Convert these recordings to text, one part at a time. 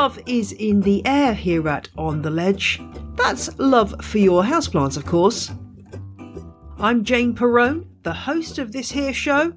Love is in the air here at On The Ledge. That's love for your houseplants, of course. I'm Jane Perrone, the host of this here show,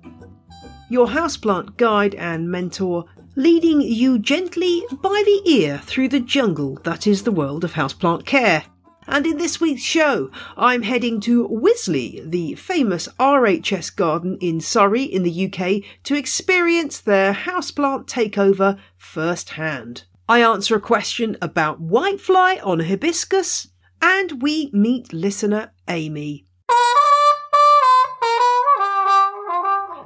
your houseplant guide and mentor, leading you gently by the ear through the jungle that is the world of houseplant care. And in this week's show, I'm heading to Wisley, the famous RHS garden in Surrey in the UK, to experience their houseplant takeover firsthand. I answer a question about whitefly on hibiscus, and we meet listener Amy.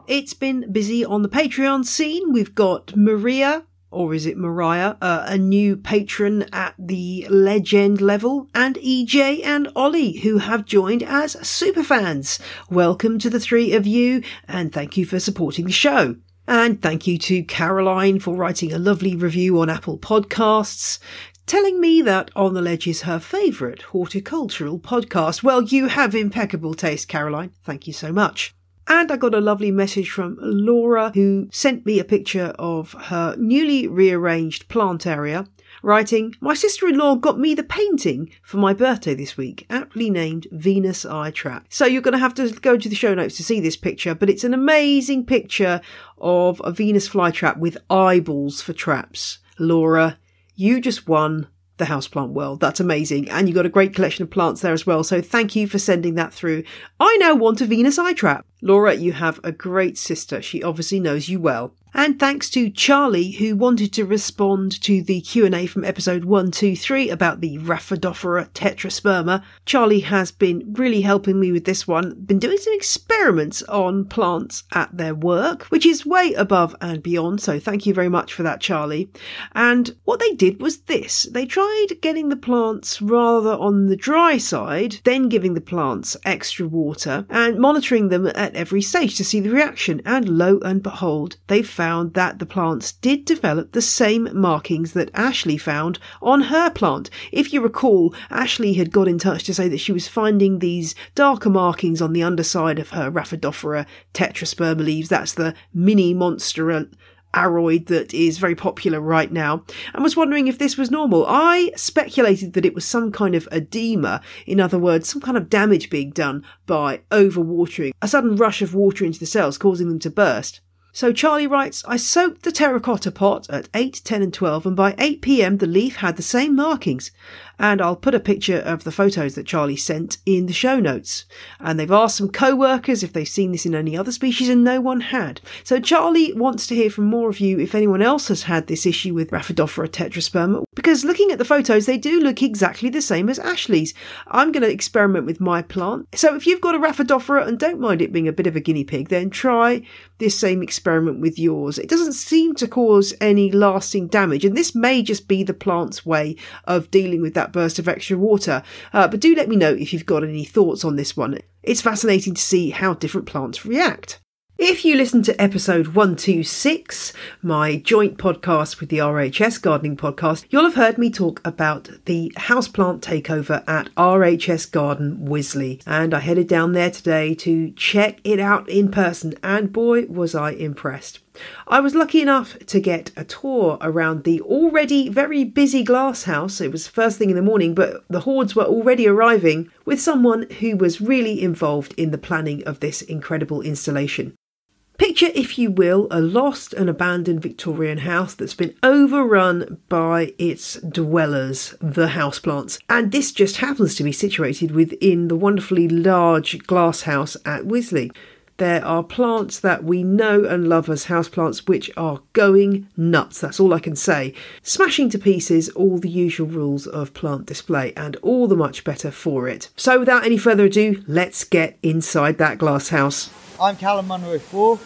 It's been busy on the Patreon scene. We've got Maria, or is it Mariah, a new patron at the legend level, and EJ and Ollie, who have joined as superfans. Welcome to the three of you, and thank you for supporting the show. And thank you to Caroline for writing a lovely review on Apple Podcasts, telling me that On The Ledge is her favourite horticultural podcast. Well, you have impeccable taste, Caroline. Thank you so much. And I got a lovely message from Laura, who sent me a picture of her newly rearranged plant area, writing, "My sister-in-law got me the painting for my birthday this week, aptly named Venus Eye Trap." So you're going to have to go to the show notes to see this picture, but it's an amazing picture of a Venus flytrap with eyeballs for traps. Laura, you just won the houseplant world. That's amazing. And you got a great collection of plants there as well. So thank you for sending that through. I now want a Venus eye trap. Laura, you have a great sister. She obviously knows you well. And thanks to Charlie, who wanted to respond to the Q&A from episode 123 about the Rhaphidophora tetrasperma. Charlie has been really helping me with this one. Been doing some experiments on plants at their work, which is way above and beyond. So thank you very much for that, Charlie. And what they did was this. They tried getting the plants rather on the dry side, then giving the plants extra water and monitoring them at every stage to see the reaction. And lo and behold, they found that the plants did develop the same markings that Ashley found on her plant. If you recall, Ashley had got in touch to say that she was finding these darker markings on the underside of her Rhaphidophora tetrasperma leaves. That's the mini Monstera aroid that is very popular right now, and was wondering if this was normal. I speculated that it was some kind of edema, in other words, some kind of damage being done by overwatering, a sudden rush of water into the cells causing them to burst. So Charlie writes, "I soaked the terracotta pot at 8, 10 and 12 and by 8 p.m. the leaf had the same markings." And I'll put a picture of the photos that Charlie sent in the show notes. And they've asked some co-workers if they've seen this in any other species, and no one had. So Charlie wants to hear from more of you if anyone else has had this issue with Rhaphidophora tetrasperma, because looking at the photos, they do look exactly the same as Ashley's. I'm going to experiment with my plant. So if you've got a Rhaphidophora and don't mind it being a bit of a guinea pig, then try this same experiment with yours. It doesn't seem to cause any lasting damage, and this may just be the plant's way of dealing with that burst of extra water. But do let me know if you've got any thoughts on this one. It's fascinating to see how different plants react. If you listen to episode 126, my joint podcast with the RHS Gardening Podcast, you'll have heard me talk about the houseplant takeover at RHS Garden Wisley. And I headed down there today to check it out in person, and boy was I impressed. I was lucky enough to get a tour around the already very busy glasshouse. It was first thing in the morning, but the hordes were already arriving, with someone who was really involved in the planning of this incredible installation. Picture, if you will, a lost and abandoned Victorian house that's been overrun by its dwellers, the houseplants. And this just happens to be situated within the wonderfully large glass house at Wisley. There are plants that we know and love as houseplants which are going nuts, that's all I can say. Smashing to pieces all the usual rules of plant display, and all the much better for it. So without any further ado, let's get inside that glass house. I'm Callum Munro-Faure,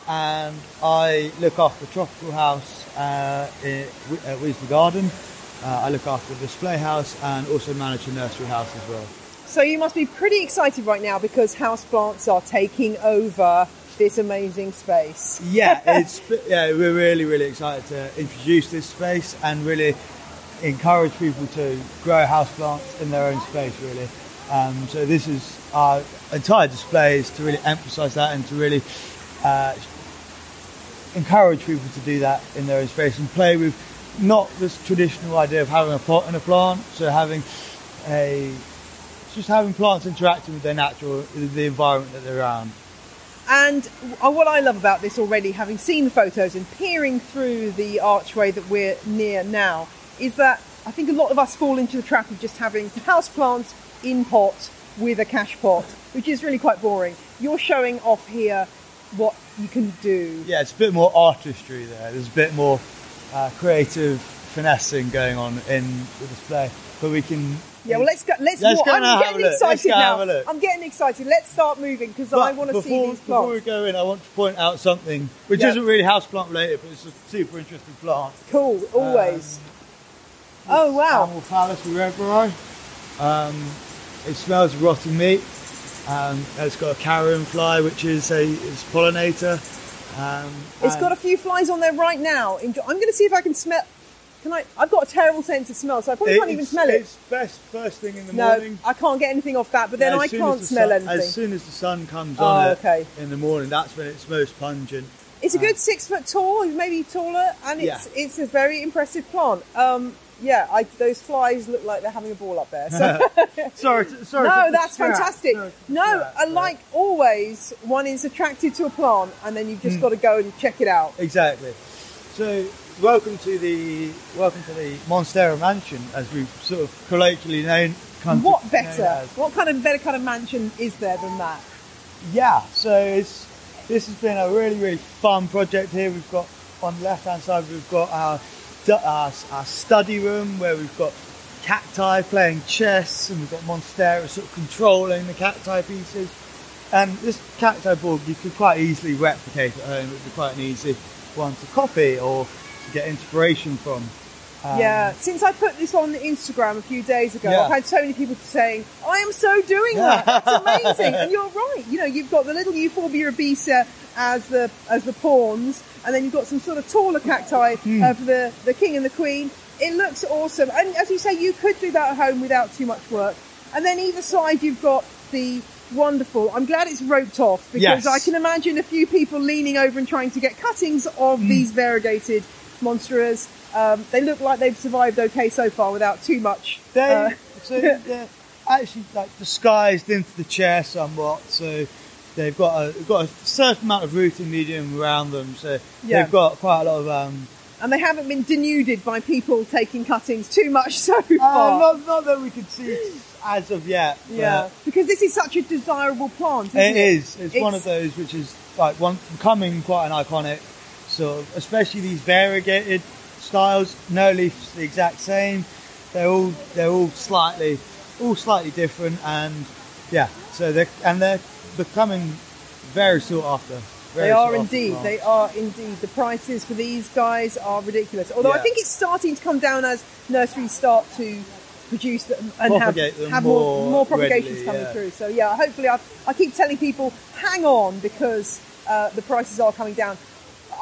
and I look after the tropical house at Wisley Garden. I look after the display house and also manage the nursery house as well. So you must be pretty excited right now because houseplants are taking over this amazing space. Yeah, we're really excited to introduce this space and really encourage people to grow houseplants in their own space, really. So this is our entire display, is to really emphasise that and to really encourage people to do that in their own space and play with not this traditional idea of having a pot and a plant, so just having plants interacting with their natural, the environment that they're around. And what I love about this already, having seen the photos and peering through the archway that we're near now, is that I think a lot of us fall into the trap of just having houseplants in pot with a cash pot, which is really quite boring. You're showing off here what you can do. Yeah, it's a bit more artistry there. There's a bit more creative finessing going on in the display, but we can. Yeah, well, let's go. I'm getting excited now. I'm getting excited. Let's start moving because I want to see these plants. Before we go in, I want to point out something which isn't really houseplant related, but it's a super interesting plant. Cool, always. Oh wow! Animal Palace Reverie. It smells of rotting meat. It's got a carrion fly, which is it's pollinator. It's got a few flies on there right now. I'm going to see if I can smell. I've got a terrible sense of smell, so I probably can't even smell it. It's best first thing in the morning. No, I can't get anything off that, but then I can't smell anything. As soon as the sun comes on it in the morning, that's when it's most pungent. It's a good 6 foot tall, maybe taller, and it's a very impressive plant. Those flies look like they're having a ball up there. So. sorry. No, that's fantastic. Like always, one is attracted to a plant, and then you've just got to go and check it out. Exactly. So, welcome to the Monstera mansion, as we've sort of colloquially known. What better? What better kind of mansion is there than that? Yeah. So this has been a really, really fun project here. We've got on the left hand side, we've got our study room where we've got cacti playing chess, and we've got Monstera sort of controlling the cacti pieces. And this cacti board you could quite easily replicate at home. It would be quite an easy one to copy or to get inspiration from. Since I put this on Instagram a few days ago, I've had so many people saying, I am so doing that, that's amazing. And you're right, you've got the little Euphorbia obesa as the pawns, and then you've got some sort of taller cacti for the king and the queen. It looks awesome, and as you say, you could do that at home without too much work. And then either side you've got the wonderful, I'm glad it's roped off, because I can imagine a few people leaning over and trying to get cuttings of these variegated Monsteras. They look like they've survived okay so far without too much. They're actually like disguised into the chair somewhat, so they've got a certain amount of rooting medium around them, so they've got quite a lot of and they haven't been denuded by people taking cuttings too much so far. Not that we could see as of yet. Yeah, because this is such a desirable plant, isn't it? It is. It's one of those which is becoming quite an iconic sort of, especially these variegated styles. No leaf's the exact same. They're all slightly different, and so they're becoming very sought after. They are indeed. The prices for these guys are ridiculous. Although I think it's starting to come down as nurseries start to produce them and have more propagations coming through. So hopefully I keep telling people, hang on, because the prices are coming down.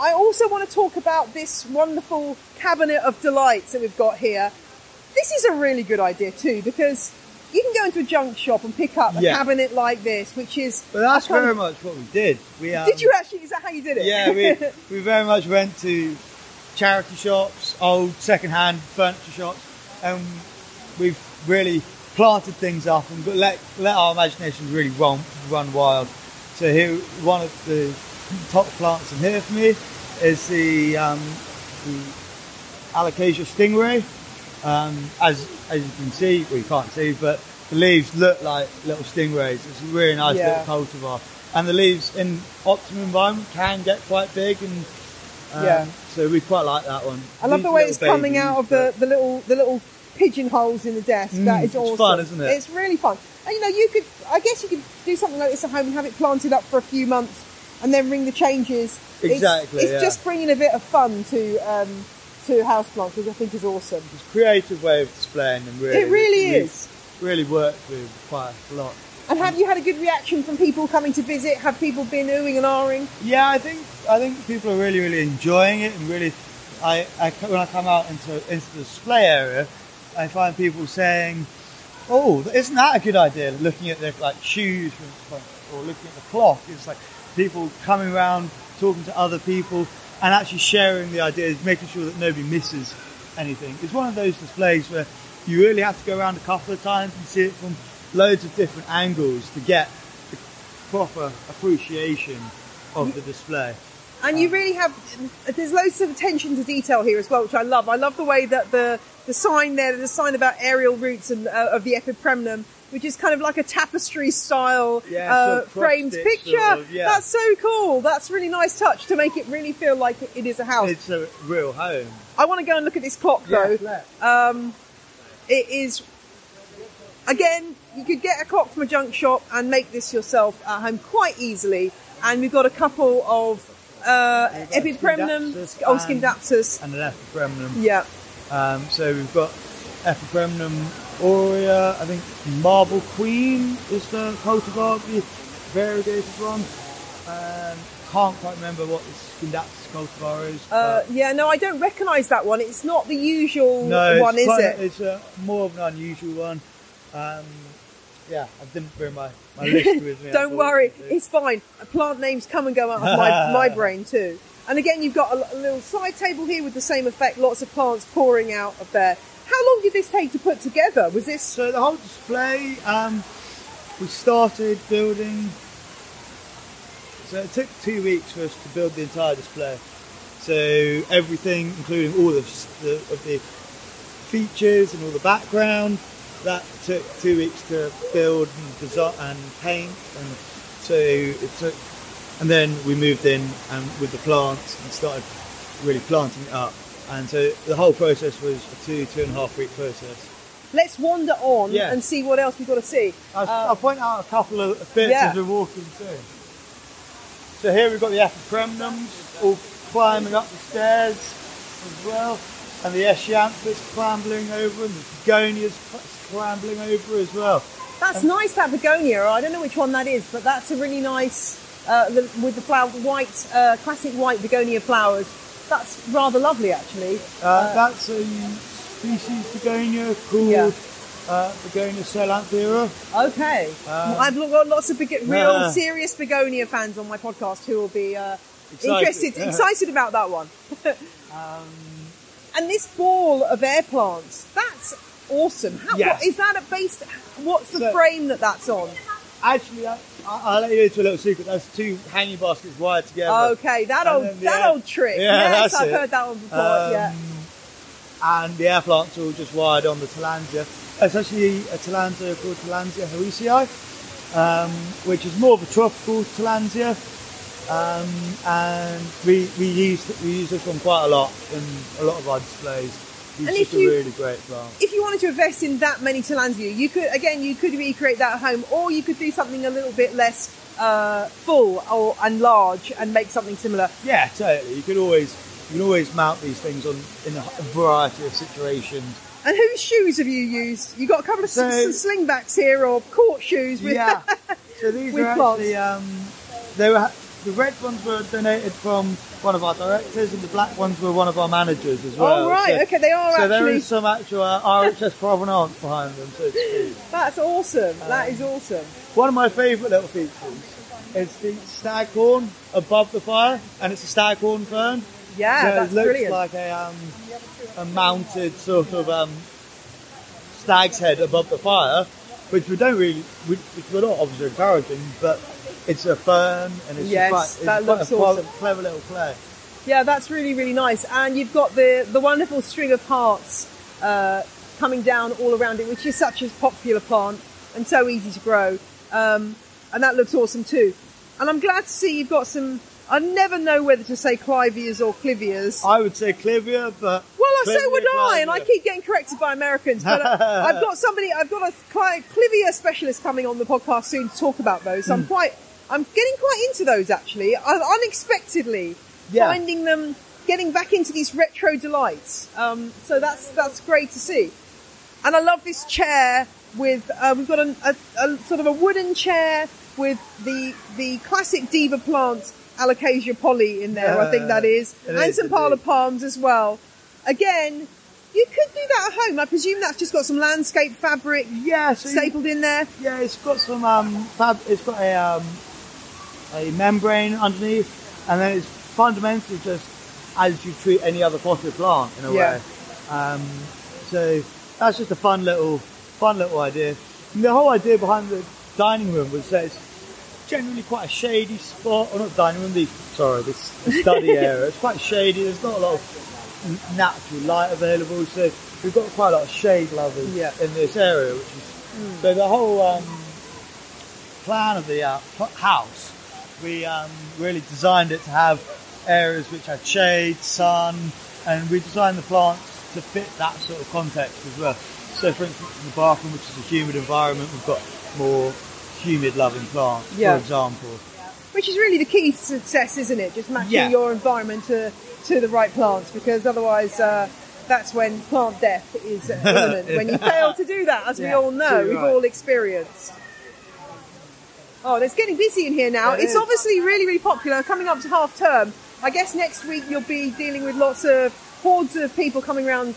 I also want to talk about this wonderful cabinet of delights that we've got here. This is a really good idea too, because you can go into a junk shop and pick up a cabinet like this, which is... But that's very much what we did. Did you actually? Is that how you did it? Yeah, we very much went to charity shops, old second-hand furniture shops, and we've really planted things up and let our imaginations really run wild. So here, one of the top plants in here for me is the Allocation Stingray. As you can see, well, you can't see, but the leaves look like little stingrays. It's a really nice little cultivar, and the leaves in optimum environment can get quite big, and so we quite like that one. I love the way it's coming out of the little pigeonholes in the desk. That is awesome. It's fun, isn't it? It's really fun. And I guess you could do something like this at home and have it planted up for a few months, and then ring the changes. Exactly. It's just bringing a bit of fun to houseplants, which I think is awesome. It's a creative way of displaying them, really. It really is. Really worked with quite a lot. And have you had a good reaction from people coming to visit? Have people been oohing and ahhing? Yeah, I think people are really, really enjoying it, and really, when I come out into the display area, I find people saying, "Oh, isn't that a good idea?" Looking at their shoes, or looking at the clock. It's like people coming around, talking to other people, and actually sharing the ideas, making sure that nobody misses anything. It's one of those displays where you really have to go around a couple of times and see it from loads of different angles to get the proper appreciation of the display. And you really have, there's loads of attention to detail here as well, which I love. I love the way that the sign there, the sign about aerial roots and of the epipremnum, which is kind of like a tapestry style framed picture. Sort of, That's so cool. That's a really nice touch to make it really feel like it is a house. It's a real home. I want to go and look at this clock though. It is, again, you could get a clock from a junk shop and make this yourself at home quite easily. And we've got a couple of epipremnum, Scindapsus. And an epipremnum. Yeah. So we've got epipremnum aurea, I think Marble Queen is the cultivar, the variegated one. Can't quite remember what the Scindapsus cultivar is. Yeah, no, I don't recognise that one. It's not the usual one, is it? It's more of an unusual one. Yeah, I didn't bring my list with me. Don't worry, it's fine. Plant names come and go out of my brain too. And again, you've got a little side table here with the same effect, lots of plants pouring out of there. How long did this take to put together? Was this... So the whole display, we started building... So it took 2 weeks for us to build the entire display. So everything, including all of the features and all the background, that took 2 weeks to build and design and paint. And so it took... And then we moved in and with the plants and started really planting it up. And so the whole process was a 2.5 week process. Let's wander on and see what else we've got to see. I'll point out a couple of bits as we're walking through. So here we've got the epipremnums all climbing up the stairs as well. And the eschanthus clambering over and the begonias clambering over as well. That's nice, that begonia. I don't know which one that is, but that's a really nice, with the flower, classic white begonia flowers. That's rather lovely, actually. That's a species begonia called Begonia Celanthera. Okay. I've got lots of real serious begonia fans on my podcast who will be excited about that one. And this ball of air plants, that's awesome. What, is that what's the frame that's on? Actually, I'll let you into a little secret. There's 2 hanging baskets wired together. Okay, that old trick. Yeah, yes, I've heard that one before. And the air plants are all just wired on the Tillandsia. It's actually a Tillandsia called Tillandsia hoesii, which is more of a tropical Tillandsia. And we use this one quite a lot in a lot of our displays. It's a really great plant. If you wanted to invest in that many Tillandsia, you could recreate that at home, or you could do something a little bit less full and large and make something similar. Yeah, totally. You can always mount these things in a variety of situations. And whose shoes have you used? You got a couple of some slingbacks here, or court shoes with So these with are actually the red ones were donated from one of our directors, and the black ones were one of our managers as well. Oh right, okay, they are so actually. So there is some actual RHS provenance behind them. So that's awesome. That is awesome. One of my favourite little features is the staghorn above the fire, and it's a staghorn fern. Yeah, so that's it looks brilliant. Like a mounted sort of stag's head above the fire, which we're not obviously encouraging, but it's a fern and it's awesome. Clever little play. Yeah, that's really, really nice. And you've got the wonderful string of hearts coming down all around it, which is such a popular plant and so easy to grow. And that looks awesome too. And I'm glad to see you've got some... I never know whether to say clivias or clivias. I would say clivia, but... Well, so would I, and I keep getting corrected by Americans. But I've got a clivia specialist coming on the podcast soon to talk about those. So I'm getting quite into those, actually. Unexpectedly, finding them, getting back into these retro delights. So that's great to see. And I love this chair with, we've got a sort of a wooden chair with the classic diva plant, Allocation poly in there, I think that is. And some parlour palms as well. Again, you could do that at home. I presume that's just got some landscape fabric stapled in there. Yeah, it's got some it's got a membrane underneath, and then it's fundamentally just as you treat any other potted plant in a way. So that's just a fun little idea. And the whole idea behind the dining room was that it's generally quite a shady spot, or not dining room, the study area. It's quite shady. There's not a lot of natural light available, so we've got quite a lot of shade lovers in this area. Which is, so the whole plan of the house, we really designed it to have areas which had shade, sun, and we designed the plants to fit that sort of context as well. So for instance, in the bathroom, which is a humid environment, we've got more humid loving plants, for example. Which is really the key to success, isn't it? Just matching your environment to the right plants, because otherwise that's when plant death is imminent. When you fail to do that, as we all know, we've all experienced. Oh, it's getting busy in here now. It's obviously really, really popular. Coming up to half term, I guess next week you'll be dealing with lots of hordes of people coming around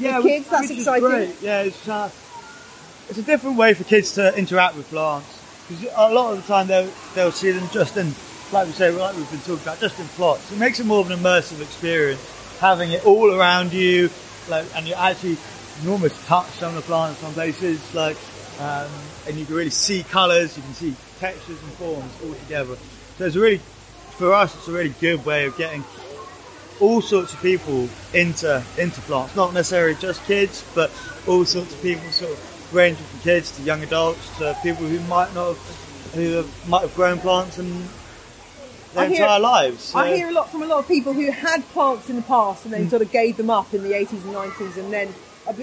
with kids. That's exciting. Great. Yeah, it's a different way for kids to interact with plants, because a lot of the time they'll see them just in, like we've been talking about, just in plots. It makes it more of an immersive experience, having it all around you, and you can almost touch some of the plants in some places, and you can really see colours, you can see textures and forms all together. So for us, it's a really good way of getting all sorts of people into plants, not necessarily just kids, but all sorts of people, sort of ranging from kids to young adults to people who might have grown plants in their entire lives. So. I hear from a lot of people who had plants in the past and then sort of gave them up in the 80s and 90s, and then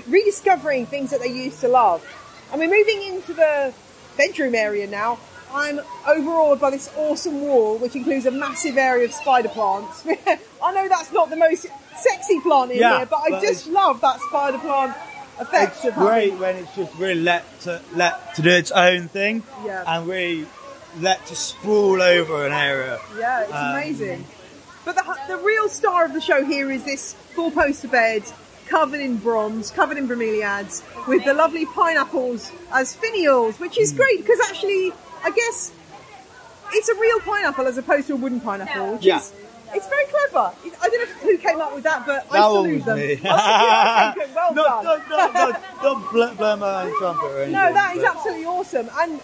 rediscovering things that they used to love. And we're moving into the bedroom area now. I'm overawed by this awesome wall, which includes a massive area of spider plants. I know that's not the most sexy plant in here, but I just love that spider plant effect. It's great when it's just really let to do its own thing, and really let to sprawl over an area. Yeah, it's amazing. But the real star of the show here is this four-poster bed, covered in bronze, covered in bromeliads, with the lovely pineapples as finials, which is great, because actually, I guess it's a real pineapple as opposed to a wooden pineapple, which is, it's very clever. I don't know who came up with that, but I salute them. Me. Well done. Don't blow my own trumpet or anything. No, that is absolutely awesome, and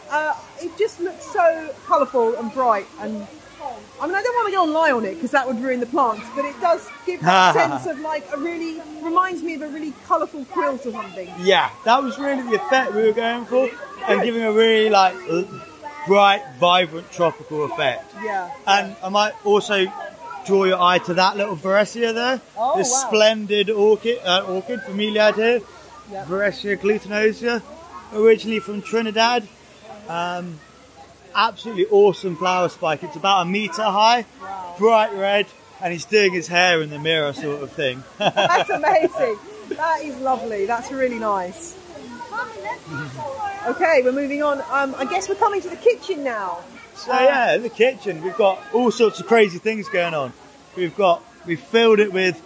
it just looks so colourful and bright. And I mean, I don't want to go and lie on it because that would ruin the plants, but it does give that sense of reminds me of a really colourful quilt or something. Yeah, that was really the effect we were going for, and giving a really bright, vibrant tropical effect. Yeah. And I might also draw your eye to that little Varesia there. Oh, this splendid orchid bromeliad here. Yeah. Varesia glutinosa, originally from Trinidad. Absolutely awesome flower spike. It's about 1 metre high, bright red, and he's doing his hair in the mirror sort of thing. That's amazing. That is lovely. That's really nice. Okay, we're moving on. I guess we're coming to the kitchen now. So yeah, the kitchen, we've got all sorts of crazy things going on. We've filled it with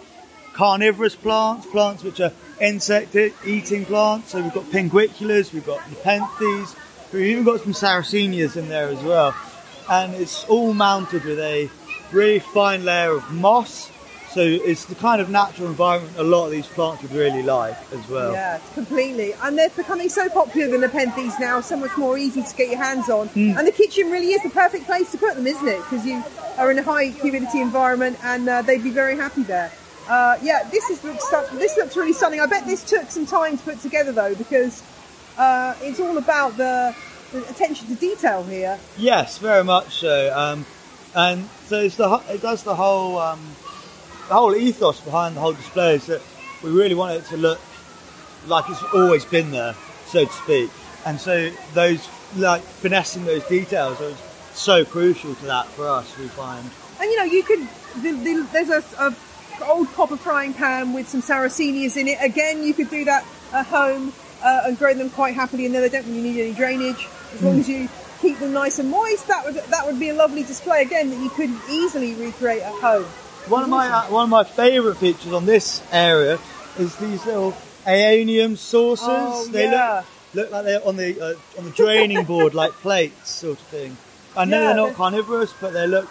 carnivorous plants which are insect-eating plants. So we've got pinguiculas, we've got nepenthes, we've even got some sarracenias in there as well. And it's all mounted with a really fine layer of moss. So it's the kind of natural environment a lot of these plants would really like as well. Yeah, completely. And they're becoming so popular, the nepenthes now, so much more easy to get your hands on. And the kitchen really is the perfect place to put them, isn't it? Because you are in a high humidity environment, and they'd be very happy there. This looks really stunning. I bet this took some time to put together though, because it's all about the attention to detail here. Yes, very much so. And so it does the whole ethos behind the whole display is that we really want it to look like it's always been there, so to speak. And so those, finessing those details are so crucial to that for us, we find. And you could, there's a old copper frying pan with some sarracenias in it. Again, you could do that at home and grow them quite happily, and then they don't really need any drainage. As long as you keep them nice and moist, that would be a lovely display again that you could easily recreate at home. One of my favourite features on this area is these little aeonium saucers. Oh, they look like they're on the draining board, like plates, sort of thing. I know they're not carnivorous, but they look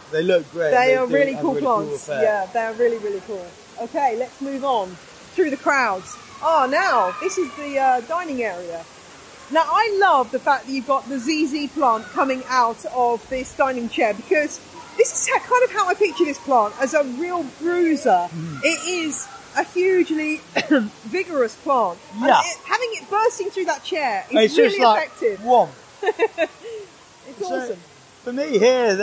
great. They are really cool plants. They are really, really cool. Okay, let's move on through the crowds. Oh, now this is the dining area. Now I love the fact that you've got the ZZ plant coming out of this dining chair, because this is kind of how I picture this plant, as a real bruiser. It is a hugely vigorous plant. Yeah. Having it bursting through that chair is It's really just like effective. warm. It's awesome. For me here,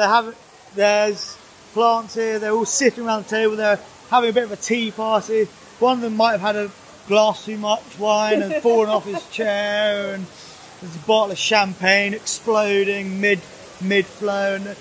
there's plants here. They're all sitting around the table. They're having a bit of a tea party. One of them might have had a glass too much wine and fallen off his chair, and there's a bottle of champagne exploding mid-flow.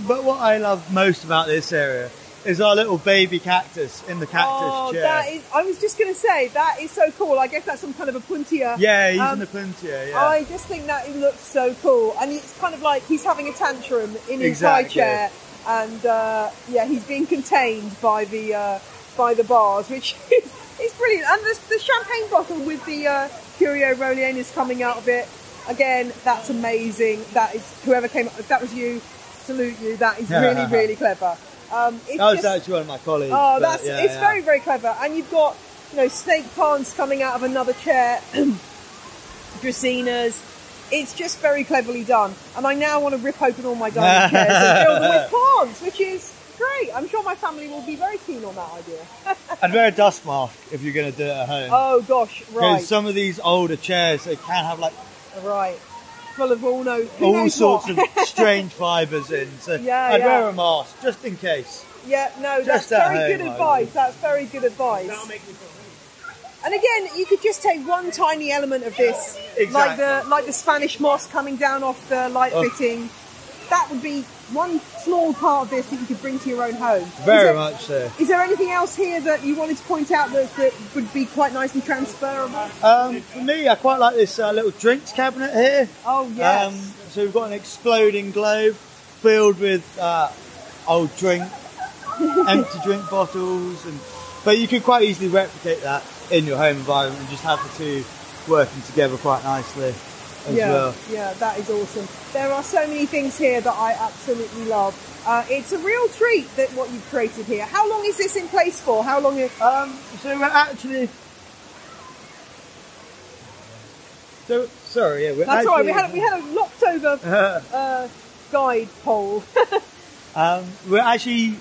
But what I love most about this area is our little baby cactus in the cactus chair. I was just going to say, that is so cool. I guess that's some kind of a puntia. Yeah, he's in the puntia, yeah. I just think that it looks so cool. And it's kind of like he's having a tantrum in his high chair. And yeah, he's being contained by the bars, which is brilliant. And the champagne bottle with the Curio Rollianus coming out of it. Again, that's amazing. That is, whoever came up, if that was you, salute you. That is really, really clever. That was actually one of my colleagues. Oh, it's very, very clever. And you've got, snake plants coming out of another chair, dracaenas. It's just very cleverly done. And I now want to rip open all my dining chairs and fill them with plants, which is great. I'm sure my family will be very keen on that idea. And wear a dust mask if you're going to do it at home. Oh gosh, right. Because some of these older chairs, they can have right. Full of all sorts of strange fibres in. So I'd wear a mask just in case. Yeah, no, that's very good advice. That's very good advice. That'll make me feel good. And again, you could just take one tiny element of this, like the Spanish moss coming down off the light fitting. That would be one small part of this that you could bring to your own home. Very much so. Is there anything else here that you wanted to point out that would be quite nicely transferable? For me, I quite like this little drinks cabinet here. Oh, yes. So we've got an exploding globe filled with old empty drink bottles. But you could quite easily replicate that in your home environment and just have the two working together quite nicely. Yeah, that is awesome. There are so many things here that I absolutely love. It's a real treat that what you've created here. How long is this in place for? How long? So we're actually. Sorry, yeah. That's all right. We had a locked over guide pole. We're actually.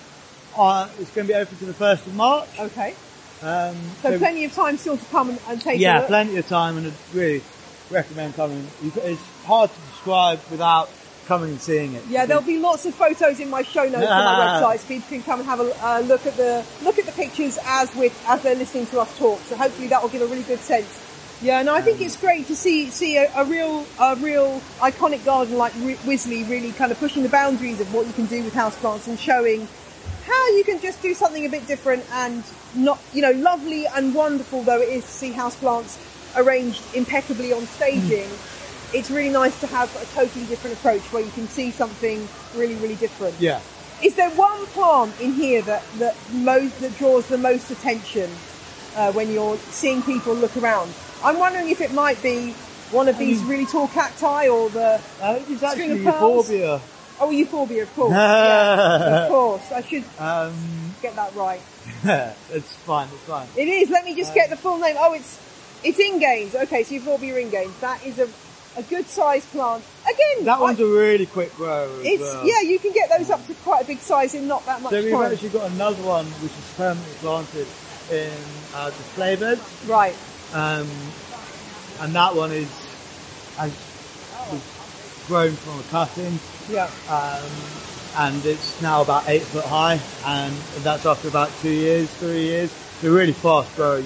It's going to be open to the 1st of March. Okay. So plenty of time still to come and take a look. Yeah, plenty of time, and I'd really recommend coming. It's hard to describe without coming and seeing it. Yeah, there'll be lots of photos in my show notes on my website, so people can come and have a look at the pictures as they're listening to us talk. So hopefully that will give a really good sense. Yeah, and I think it's great to see a real iconic garden like Wisley really kind of pushing the boundaries of what you can do with houseplants and showing how you can just do something a bit different and not, lovely and wonderful though it is to see houseplants arranged impeccably on staging. It's really nice to have a totally different approach where you can see something really, really different. Yeah. Is there one plant in here that draws the most attention when you're seeing people look around? I'm wondering if it might be one of these really tall cacti or the it's string actually of pearls. euphorbia. Oh, euphorbia, of course. Yeah, of course. I should get that right. It's fine. It is. Let me just get the full name. Oh, it's Inganes. Okay, so euphorbia Inganes. That is a good sized plant. Again, that one's a really quick grower as well. Yeah, you can get those up to quite a big size in not that much time. So we've actually got another one which is permanently planted in our display beds. Right. And that one has grown from a cutting. Yeah. And it's now about 8 foot high, and that's after about 3 years. They're really fast growing.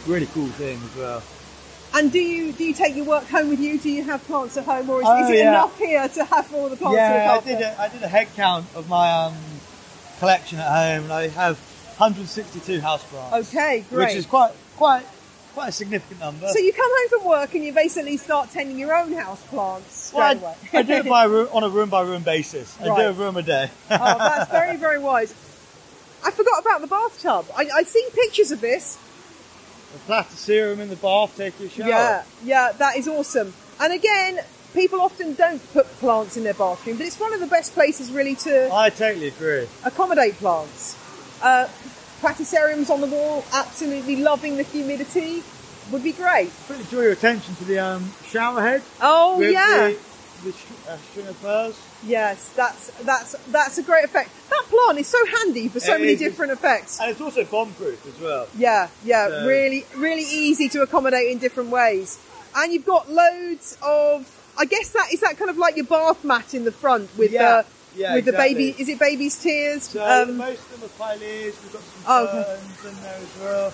Really cool thing as well. And do you take your work home with you? Do you have plants at home, or is it enough here to have all the plants? Yeah, I did a head count of my collection at home, and I have 162 houseplants. Okay, great. Which is quite a significant number. So you come home from work and you basically start tending your own houseplants straight away. I do it on a room by room basis. I do a room a day. Oh, that's very, very wise. I forgot about the bathtub. I'd seen pictures of this. The platyserum in the bath, take your shower. Yeah, that is awesome. And again, people often don't put plants in their bathroom, but it's one of the best places really to... I totally agree. ...accommodate plants. platyceriums on the wall, absolutely loving the humidity. Would be great. Really draw your attention to the shower head. Oh, with yeah. The string of furs. Yes, that's a great effect. That plant is so handy for so many different effects. And it's also bomb-proof as well. Yeah, so. Really, really easy to accommodate in different ways. And you've got loads of, I guess is that kind of like your bath mat in the front with the exactly. baby, is it baby's tears? So most of them are pileas, we've got some ferns in there as well.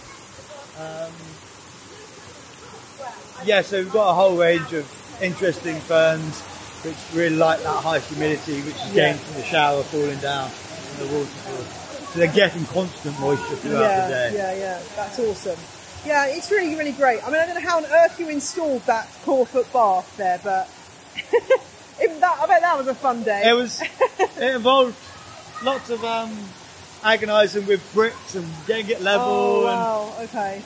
So we've got a whole range of interesting ferns which really like that high humidity which is gained from the shower falling down and the waterfall. So they're getting constant moisture throughout the day. Yeah, that's awesome. Yeah, it's really, really great. I mean, I don't know how on earth you installed that 4-foot bath there, but I bet that was a fun day. It involved lots of agonising with bricks and getting it level. Oh, wow, okay.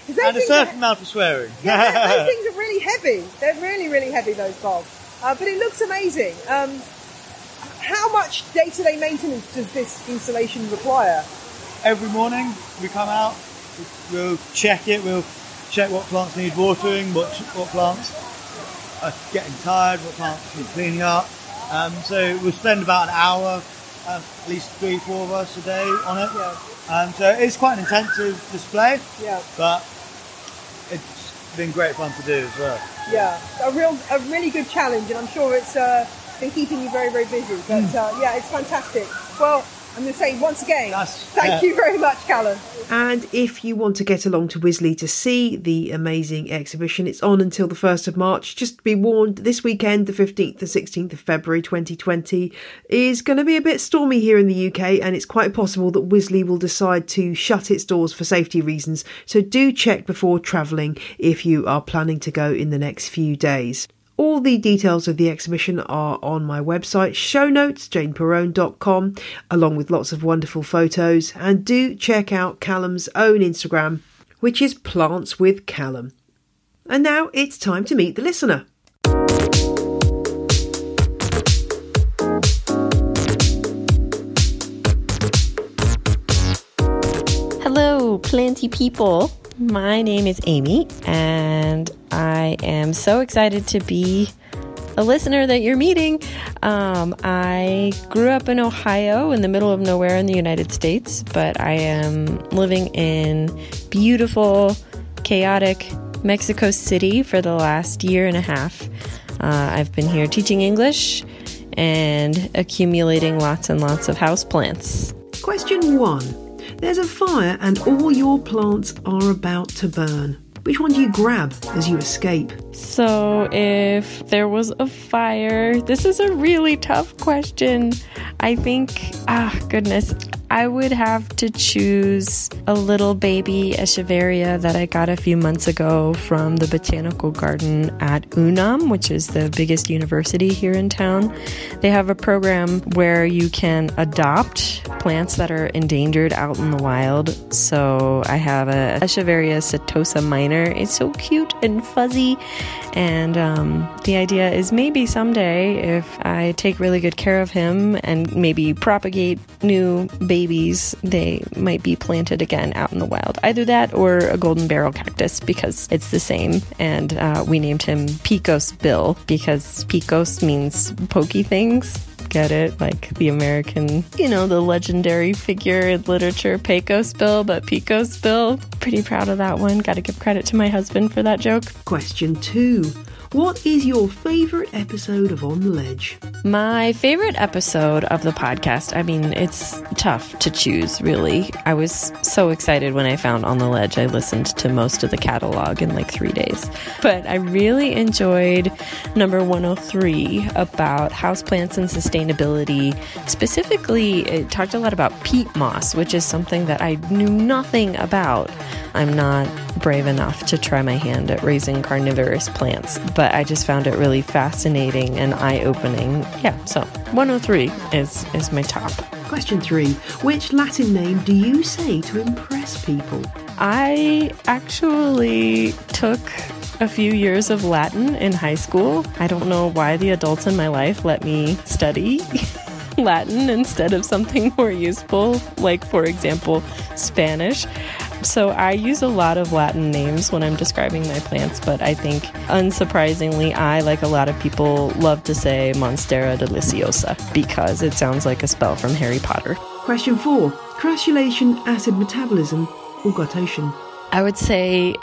And a certain amount of swearing. Yeah, those things are really heavy. They're really, really heavy, those baths. But it looks amazing. How much day-to-day maintenance does this installation require? Every morning we come out, we'll check it, we'll check what plants need watering, what plants are getting tired, what plants need cleaning up. So we'll spend about an hour, at least 3-4 of us a day on it. Yeah. So it's quite an intensive display, but it's been great fun to do as well. Yeah, a really good challenge, and I'm sure it's been keeping you very, very busy. But it's fantastic. Well, I'm going to say once again, thank you very much, Callum. And if you want to get along to Wisley to see the amazing exhibition, it's on until the 1st of March. Just be warned, this weekend, the 15th to 16th of February 2020, is going to be a bit stormy here in the UK, and it's quite possible that Wisley will decide to shut its doors for safety reasons. So do check before travelling if you are planning to go in the next few days. All the details of the exhibition are on my website, show notes, janeperrone.com, along with lots of wonderful photos. And do check out Callum's own Instagram, which is Plants with Callum. And now it's time to meet the listener. Hello, planty people. My name is Amy, and I am so excited to be a listener that you're meeting. I grew up in Ohio, in the middle of nowhere in the United States, but I am living in beautiful, chaotic Mexico City for the last year and a half. I've been here teaching English and accumulating lots and lots of houseplants. Question 1. There's a fire and all your plants are about to burn. Which one do you grab as you escape? So if there was a fire, this is a really tough question. I think, I would have to choose a little baby echeveria that I got a few months ago from the botanical garden at UNAM, which is the biggest university here in town. They have a program where you can adopt plants that are endangered out in the wild. So I have a echeveria setosa minor. It's so cute and fuzzy. And the idea is maybe someday, if I take really good care of him and maybe propagate new babies, they might be planted again out in the wild. Either that or a golden barrel cactus, because it's the same. And we named him Picos Bill because Picos means pokey things. Get it? Like the American, the legendary figure in literature, Pecos Bill, but Picos Bill. Pretty proud of that one. Got to give credit to my husband for that joke. Question 2. What is your favourite episode of On the Ledge? My favorite episode of the podcast, it's tough to choose, really. I was so excited when I found On the Ledge. I listened to most of the catalog in 3 days. But I really enjoyed number 103 about houseplants and sustainability. Specifically, it talked a lot about peat moss, which is something that I knew nothing about. I'm not brave enough to try my hand at raising carnivorous plants, but I just found it really fascinating and eye-opening. Yeah, so 103 is my top. Question 3. Which Latin name do you say to impress people? I actually took a few years of Latin in high school. I don't know why the adults in my life let me study Latin instead of something more useful, like, for example, Spanish. So I use a lot of Latin names when I'm describing my plants, but I think, unsurprisingly, I, like a lot of people, love to say Monstera deliciosa because it sounds like a spell from Harry Potter. Question 4. Crassulation, acid metabolism, or guttation? I would say,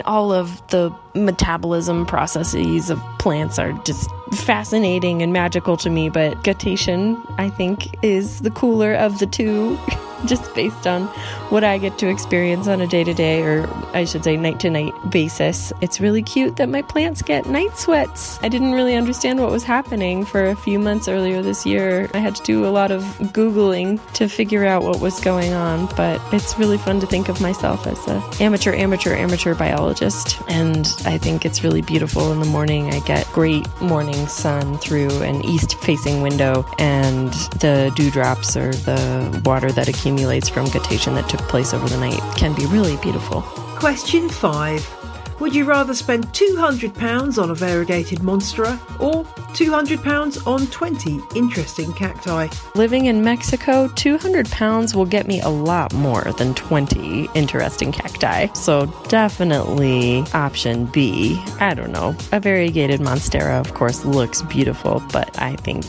all of the metabolism processes of plants are just fascinating and magical to me, but guttation, I think, is the cooler of the two. Just based on what I get to experience on a day-to-day, or I should say night-to-night basis. It's really cute that my plants get night sweats. I didn't really understand what was happening for a few months earlier this year. I had to do a lot of Googling to figure out what was going on, but it's really fun to think of myself as an amateur biologist, and I think it's really beautiful in the morning. I get great morning sun through an east-facing window, and the dewdrops, or the water that accumulates from guttation that took place over the night, can be really beautiful. Question 5. Would you rather spend £200 on a variegated Monstera or £200 on 20 interesting cacti? Living in Mexico, £200 will get me a lot more than 20 interesting cacti. So definitely option B. I don't know. A variegated Monstera, of course, looks beautiful, but I think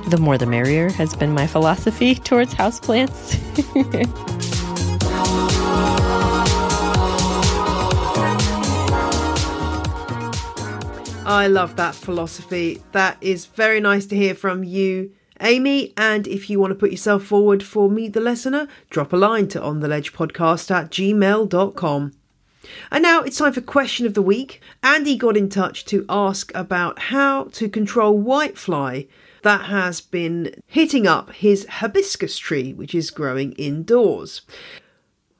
the more the merrier has been my philosophy towards houseplants. I love that philosophy. That is very nice to hear from you, Amy. And if you want to put yourself forward for Meet the Listener, drop a line to ontheledgepodcast@gmail.com. And now it's time for Question of the Week. Andy got in touch to ask about how to control whitefly that has been hitting up his hibiscus tree, which is growing indoors.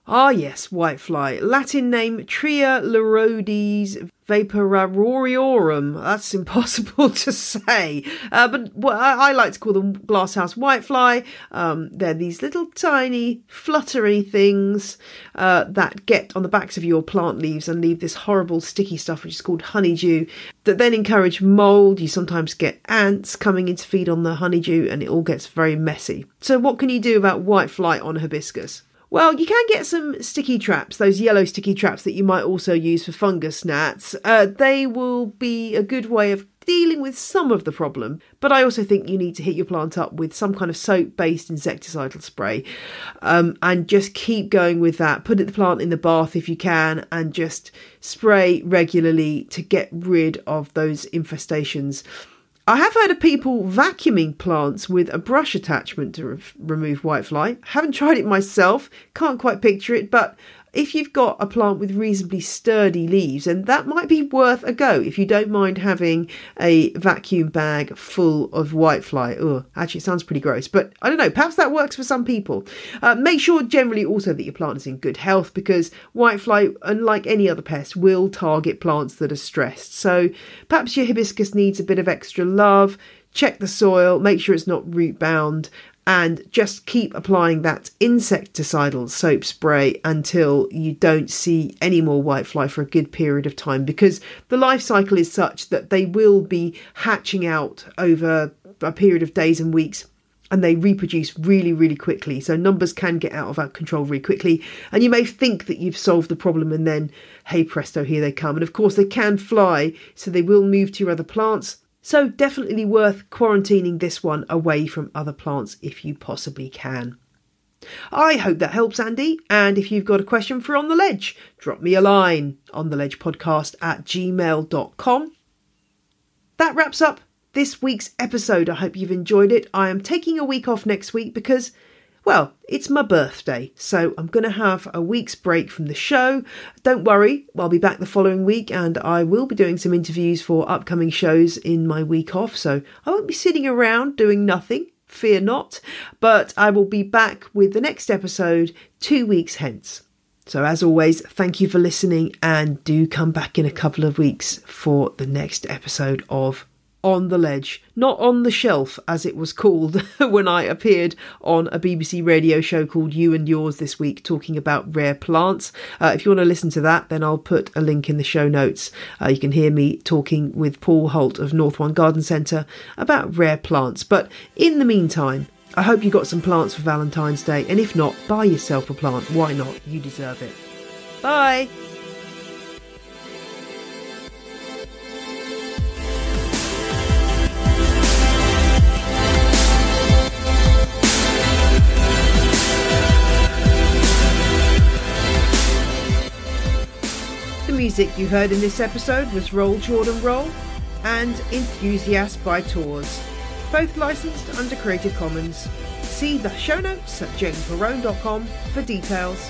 Ah yes, whitefly. Latin name Tria Lerodes vaporariorum. That's impossible to say. But I like to call them glasshouse whitefly. They're these little tiny fluttery things that get on the backs of your plant leaves and leave this horrible sticky stuff which is called honeydew that then encourage mould. You sometimes get ants coming in to feed on the honeydew and it all gets very messy. So what can you do about whitefly on a hibiscus? Well, you can get some sticky traps, those yellow sticky traps that you might also use for fungus gnats. They will be a good way of dealing with some of the problem, but I also think you need to hit your plant up with some kind of soap-based insecticidal spray, and just keep going with that. Put the plant in the bath if you can, and just spray regularly to get rid of those infestations. I have heard of people vacuuming plants with a brush attachment to remove whitefly. Haven't tried it myself, can't quite picture it, but if you've got a plant with reasonably sturdy leaves, and that might be worth a go if you don't mind having a vacuum bag full of whitefly. Ugh, actually it sounds pretty gross, but I don't know, perhaps that works for some people. Make sure generally also that your plant is in good health, because whitefly, unlike any other pest, will target plants that are stressed. So perhaps your hibiscus needs a bit of extra love. Check the soil, make sure it's not root bound, and just keep applying that insecticidal soap spray until you don't see any more whitefly for a good period of time, because the life cycle is such that they will be hatching out over a period of days and weeks, and they reproduce really, really quickly. So numbers can get out of control really quickly, and you may think that you've solved the problem, and then, hey presto, here they come. And of course they can fly, so they will move to your other plants. So definitely worth quarantining this one away from other plants if you possibly can. I hope that helps, Andy. And if you've got a question for On The Ledge, drop me a line, ontheledgepodcast@gmail.com. That wraps up this week's episode. I hope you've enjoyed it. I am taking a week off next week because, well, it's my birthday, so I'm going to have a week's break from the show. Don't worry, I'll be back the following week, and I will be doing some interviews for upcoming shows in my week off, so I won't be sitting around doing nothing, fear not, but I will be back with the next episode 2 weeks hence. So as always, thank you for listening, and do come back in a couple of weeks for the next episode of On The Ledge, not On The Shelf as it was called when I appeared on a BBC radio show called You and Yours this week, talking about rare plants. If you want to listen to that, then I'll put a link in the show notes. You can hear me talking with Paul Holt of North One Garden Centre about rare plants. But in the meantime, I hope you got some plants for Valentine's Day, and if not, buy yourself a plant. Why not? You deserve it. Bye! The music you heard in this episode was Roll Jordan Roll and Enthusiast by Tours, both licensed under Creative Commons. See the show notes at jenperrone.com for details.